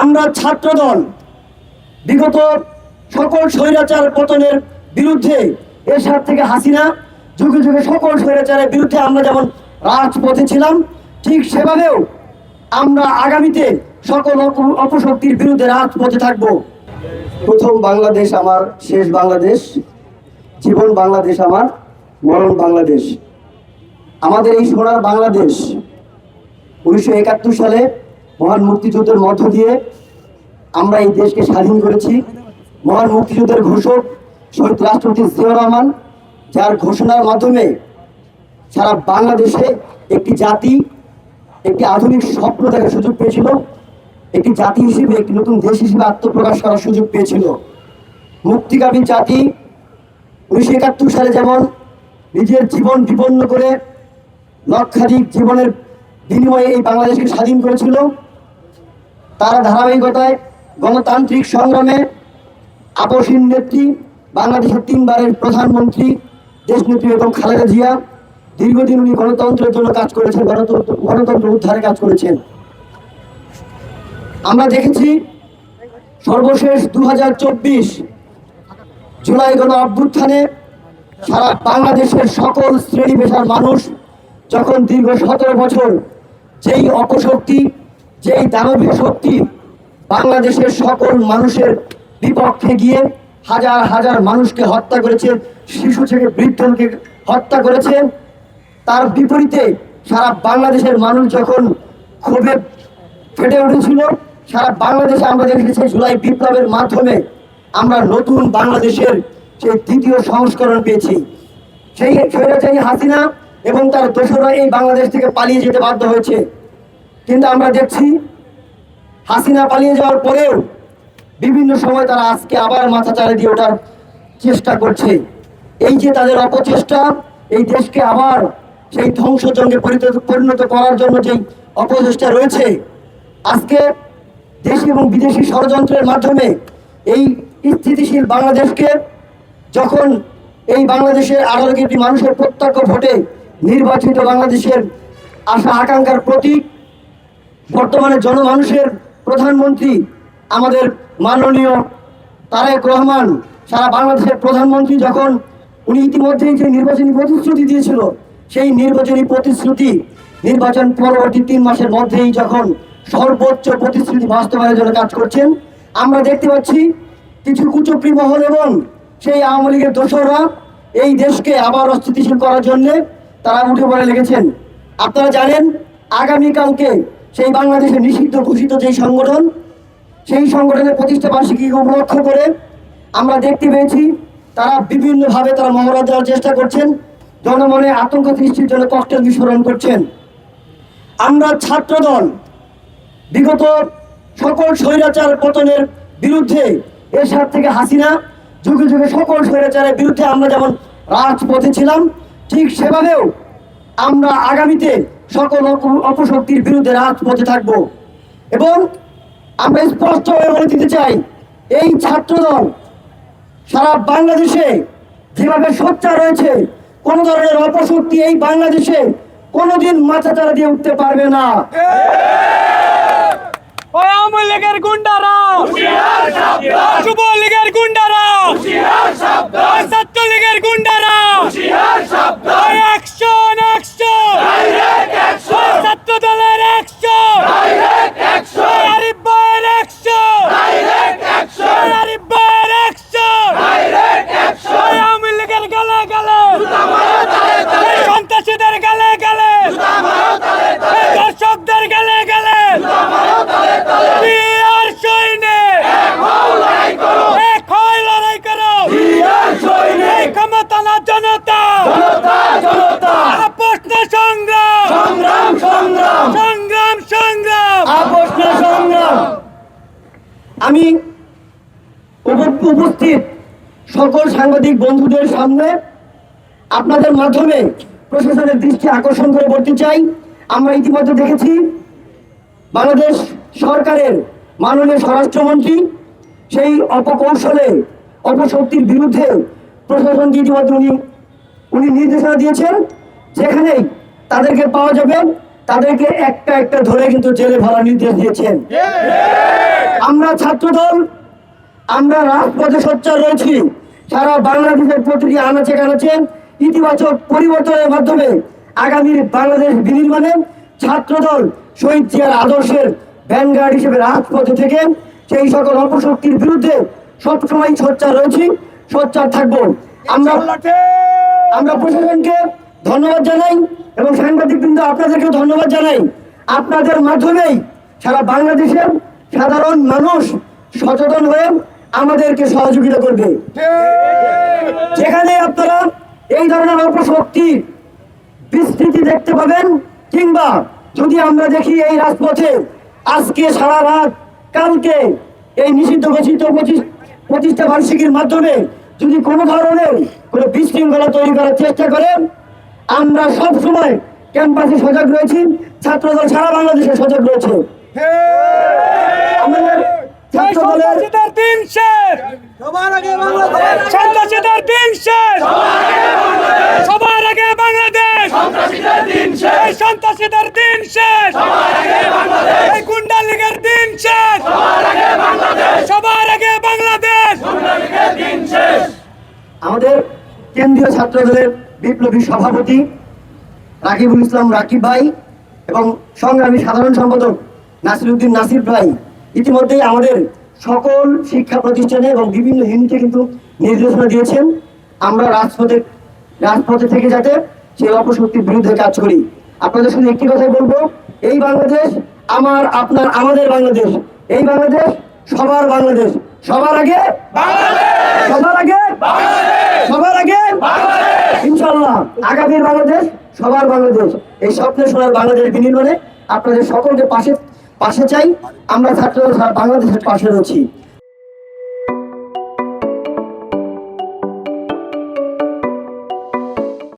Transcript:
আমরা ছাত্রদল বিগত সকল স্বৈরাচার পতনের বিরুদ্ধে এরশাদ থেকে হাসিনা যুগে যুগে সকল স্বৈরাচারের বিরুদ্ধে আমরা যেমন রাজপথে ছিলাম, ঠিক সেভাবেও আমরা আগামীতে সকল অপশক্তির বিরুদ্ধে রাজপথে থাকব। প্রথম বাংলাদেশ আমার, শেষ বাংলাদেশ, জীবন বাংলাদেশ আমার, মরণ বাংলাদেশ। আমাদের এই সোনার বাংলাদেশ 1971 সালে মহান মুক্তিযুদ্ধের মধ্য দিয়ে আমরা এই দেশকে স্বাধীন করেছি। মহান মুক্তিযুদ্ধের ঘোষক শহীদ রাষ্ট্রপতি জিয়াউর রহমান, যার ঘোষণার মাধ্যমে সারা বাংলাদেশে একটি জাতি একটি আধুনিক স্বপ্ন দেখার সুযোগ পেয়েছিল, একটি জাতি হিসেবে, একটি নতুন দেশ হিসেবে আত্মপ্রকাশ করার সুযোগ পেয়েছিল। মুক্তিকামী জাতি 1971 সালে যেমন নিজের জীবন বিপন্ন করে লক্ষাধিক জীবনের বিনিময়ে এই বাংলাদেশকে স্বাধীন করেছিল, তার ধারাবাহিকতায় গণতান্ত্রিক সংগ্রামে আপসহীন নেত্রী, বাংলাদেশের 3 বারের প্রধানমন্ত্রী দেশনেত্রী এবং খালেদা জিয়া দীর্ঘদিন উনি গণতন্ত্রের জন্য কাজ করেছেন, গণতন্ত্র উদ্ধারে কাজ করেছেন। আমরা দেখেছি সর্বশেষ 2024 জুলাই গণ অভ্যুত্থানে সারা বাংলাদেশের সকল শ্রেণী পেশার মানুষ যখন দীর্ঘ 17 বছর যেই অপশক্তি, যেই দানবীয় শক্তি বাংলাদেশের সকল মানুষের বিপক্ষে গিয়ে হাজার হাজার মানুষকে হত্যা করেছে, শিশু থেকে বৃদ্ধকে হত্যা করেছে, তার বিপরীতে সারা বাংলাদেশের মানুষ যখন ক্ষোভে ফেটে উঠেছিল, সারা বাংলাদেশে আমরা দেখেছি জুলাই বিপ্লবের মাধ্যমে আমরা নতুন বাংলাদেশের সেই দ্বিতীয় সংস্করণ পেয়েছি। সেই স্বৈরাচারী হাসিনা এবং তার দোসররা এই বাংলাদেশ থেকে পালিয়ে যেতে বাধ্য হয়েছে, কিন্তু আমরা দেখছি হাসিনা পালিয়ে যাওয়ার পরেও বিভিন্ন সময় তারা আজকে আবার মাথা চাড়া দিয়ে ওঠার চেষ্টা করছে। এই যে তাদের অপচেষ্টা, এই দেশকে আবার সেই ধ্বংসযজ্ঞে পরিণত করার জন্য যে অপচেষ্টা রয়েছে, আজকে দেশি এবং বিদেশি ষড়যন্ত্রের মাধ্যমে এই স্থিতিশীল বাংলাদেশকে, যখন এই বাংলাদেশের 18 কোটি মানুষের প্রত্যক্ষ ভোটে নির্বাচিত বাংলাদেশের আশা আকাঙ্ক্ষার প্রতীক বর্তমানে জনমানুষের প্রধানমন্ত্রী আমাদের মাননীয় তারেক রহমান, সারা বাংলাদেশের প্রধানমন্ত্রী, যখন উনি ইতিমধ্যেই যে নির্বাচনী প্রতিশ্রুতি দিয়েছিল, সেই নির্বাচনী প্রতিশ্রুতি নির্বাচন পরবর্তী 3 মাসের মধ্যেই যখন সর্বোচ্চ প্রতিশ্রুতি বাস্তবায়নের জন্য কাজ করছেন, আমরা দেখতে পাচ্ছি কিছু কুচক্রী মহল এবং সেই আওয়ামী লীগের দোসররা এই দেশকে আবার অস্থিতিশীল করার জন্য তারা উঠে পড়ে লেগেছেন। আপনারা জানেন আগামীকালকে সেই বাংলাদেশের নিষিদ্ধ ঘোষিত যেই সংগঠন, সেই সংগঠনের প্রতিষ্ঠা বার্ষিকী উপলক্ষ করে আমরা দেখতে পেয়েছি তারা বিভিন্নভাবে তারা মহড়া দেওয়ার চেষ্টা করছেন, জনমনে আতঙ্ক সৃষ্টির জন্য ককটেল বিস্ফোরণ করছেন। আমরা ছাত্রদল বিগত সকল স্বৈরাচার পতনের বিরুদ্ধে এরশাদ থেকে হাসিনা যুগে যুগে সকল স্বৈরাচারের বিরুদ্ধে আমরা যেমন রাজপথে ছিলাম, ঠিক সেভাবেও আমরা আগামীতে সকল অপশক্তির বিরুদ্ধে রাজপথে থাকব। এবং আমরা স্পষ্টভাবে বলে দিতে চাই, এই ছাত্রদল সারা বাংলাদেশে যেভাবে সোচ্চার রয়েছে, কোন ধরনের অপশক্তি এই বাংলাদেশে কোনোদিন মাথাচাড়া দিয়ে উঠতে পারবে না। আওয়ামী লীগের গুন্ডারা, যুবলীগের গুন্ডারা, ছাত্রলীগের গুন্ডারা, অ্যাকশন অ্যাকশন, ছাত্র দলের অ্যাকশন, আরিফ ভাইয়ের অ্যাকশন, আরিফ ভাইয়ের অ্যাকশন, আওয়ামী লীগের গালে গালে, সন্ত্রাসীদের গালে গালে, দর্শকদের গালে গালে, আমি উপস্থিত সকল সাংবাদিক বন্ধুদের সামনে আপনাদের মাধ্যমে প্রশাসনের দৃষ্টি আকর্ষণ করে বলতে চাই, আমরা ইতিমধ্যে দেখেছি বাংলাদেশ সরকারের মাননীয় স্বরাষ্ট্রমন্ত্রী সেই অপকৌশলে অপশক্তির বিরুদ্ধে প্রশাসনকে ইতিমধ্যে উনি নির্দেশনা দিয়েছেন, যেখানেই তাদেরকে পাওয়া যাবে তাদেরকে একটা একটা ধরে কিন্তু জেলে ভরার নির্দেশ দিয়েছেন। আমরা ছাত্রদল আমরা রাজপথে সোচ্চার রয়েছি। সারা বাংলাদেশের প্রতিটি আনাচে কানাচে ইতিবাচক পরিবর্তনের মাধ্যমে আগামীর বাংলাদেশ বিনির্মাণে ছাত্রদল শহীদ জিয়ার আদর্শের ভ্যানগার্ড হিসেবে রাজপথে থেকে সেই সকল অপশক্তির বিরুদ্ধে সবসময় সোচ্চার রয়েছি, সোচ্চার থাকবো। আমরা প্রশাসনকে ধন্যবাদ জানাই এবং সাংবাদিকবৃন্দ আপনাদেরকে ধন্যবাদ জানাই। আপনাদের মাধ্যমেই সারা বাংলাদেশের সাধারণ মানুষ সচেতন হয়ে আমাদেরকে সহযোগিতা করবে। যেখানে আপনারা এই ধরনের অপশক্তি বিস্তৃতি দেখতে পাবেন, কিংবা যদি আমরা দেখি এই রাজপথে আজকে সারা রাত, কালকে এই নিষিদ্ধ ঘোষিত প্রতিষ্ঠা বার্ষিকীর মাধ্যমে যদি কোনো ধরনের কোনো বিশৃঙ্খলা তৈরি করার চেষ্টা করেন, আমরা সব সময় ক্যাম্পাসে সজাগ রয়েছি। ছাত্রদল সারা বাংলাদেশে সজাগ রয়েছে। আমাদের ছাত্রদলের দিন শেষ, সন্ত্রাসীদের দিন শেষ, সবার আগে বাংলাদেশ, এই সন্ত্রাসীদের দিন শেষ, এই গুন্ডা লীগের দিন শেষ, সবার আগে বাংলাদেশ। আমাদের কেন্দ্রীয় ছাত্রদলের বিপ্লবী সভাপতি রাকিবুল ইসলাম রাকিব ভাই এবং সংগ্রামী সাধারণ সম্পাদক নাসিরউদ্দিন নাসির ভাই ইতিমধ্যেই আমাদের সকল শিক্ষা প্রতিষ্ঠানে এবং বিভিন্ন ইউনিটে কিন্তু নির্দেশনা দিয়েছেন। আমরা রাজপথে থেকে যাতে সেই অপশক্তির বিরুদ্ধে কাজ করি। আপনাদের শুধু একটি কথাই বলবো, এই বাংলাদেশ আমার, আপনার, আমাদের বাংলাদেশ। এই বাংলাদেশ সবার বাংলাদেশ। সবার আগে সবার আগে সবার আগে ইনশাআল্লাহ আগামীর বাংলাদেশ সবার বাংলাদেশ। এই স্বপ্নে সোনার বাংলাদেশ বিনির্মাণে আপনাদের সকলকে পাশে চাই। আমরা ছাত্ররা বাংলাদেশের পাশে রয়েছি।